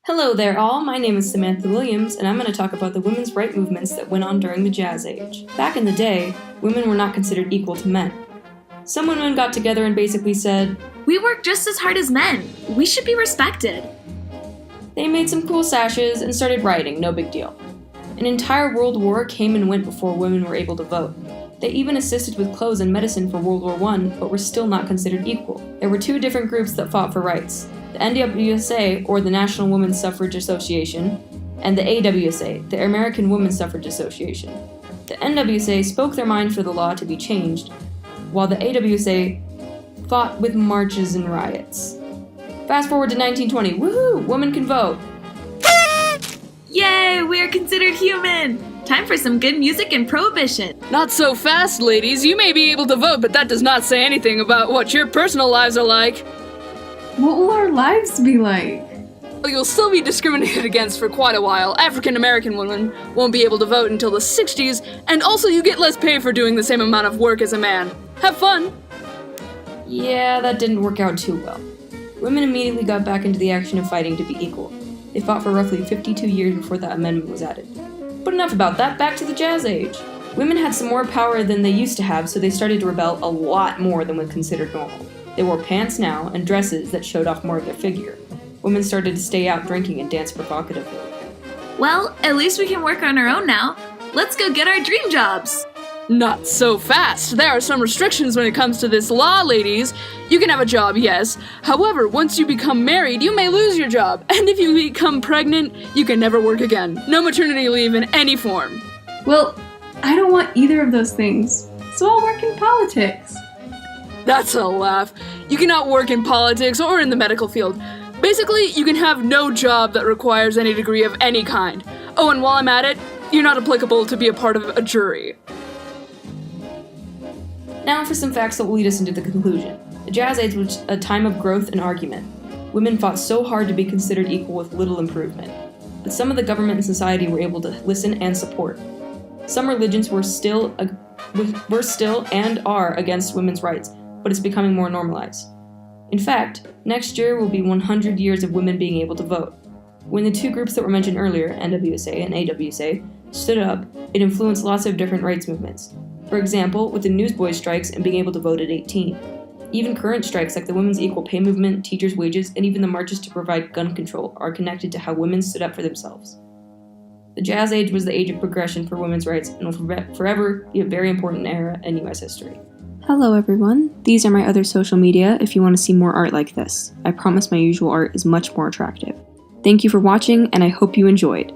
Hello there all, my name is Samantha Williams, and I'm going to talk about the women's rights movements that went on during the Jazz Age. Back in the day, women were not considered equal to men. Some women got together and basically said, "We work just as hard as men. We should be respected." They made some cool sashes and started rioting, no big deal. An entire world war came and went before women were able to vote. They even assisted with clothes and medicine for World War I, but were still not considered equal. There were two different groups that fought for rights: the NWSA, or the National Women's Suffrage Association, and the AWSA, the American Women's Suffrage Association. The NWSA spoke their mind for the law to be changed, while the AWSA fought with marches and riots. Fast forward to 1920, woohoo! Women can vote! Yay, we are considered human! Time for some good music and prohibition. Not so fast, ladies. You may be able to vote, but that does not say anything about what your personal lives are like. What will our lives be like? Well, you'll still be discriminated against for quite a while. African American women won't be able to vote until the 60s, and also you get less pay for doing the same amount of work as a man. Have fun! Yeah, that didn't work out too well. Women immediately got back into the action of fighting to be equal. They fought for roughly 52 years before that amendment was added. But enough about that, back to the Jazz Age. Women had some more power than they used to have, so they started to rebel a lot more than was considered normal. They wore pants now and dresses that showed off more of their figure. Women started to stay out drinking and dance provocatively. Well, at least we can work on our own now. Let's go get our dream jobs. Not so fast. There are some restrictions when it comes to this law, ladies. You can have a job, yes. However, once you become married, you may lose your job. And if you become pregnant, you can never work again. No maternity leave in any form. Well, I don't want either of those things, so I'll work in politics. That's a laugh. You cannot work in politics or in the medical field. Basically, you can have no job that requires any degree of any kind. Oh, and while I'm at it, you're not applicable to be a part of a jury. Now for some facts that will lead us into the conclusion. The Jazz Age was a time of growth and argument. Women fought so hard to be considered equal with little improvement. But some of the government and society were able to listen and support. Some religions were still and are against women's rights, but it's becoming more normalized. In fact, next year will be 100 years of women being able to vote. When the two groups that were mentioned earlier, NWSA and AWSA, stood up, it influenced lots of different rights movements. For example, with the newsboys strikes and being able to vote at 18. Even current strikes like the Women's Equal Pay Movement, teachers' wages, and even the marches to provide gun control are connected to how women stood up for themselves. The Jazz Age was the age of progression for women's rights and will forever be a very important era in U.S. history. Hello everyone, these are my other social media if you want to see more art like this. I promise my usual art is much more attractive. Thank you for watching, and I hope you enjoyed.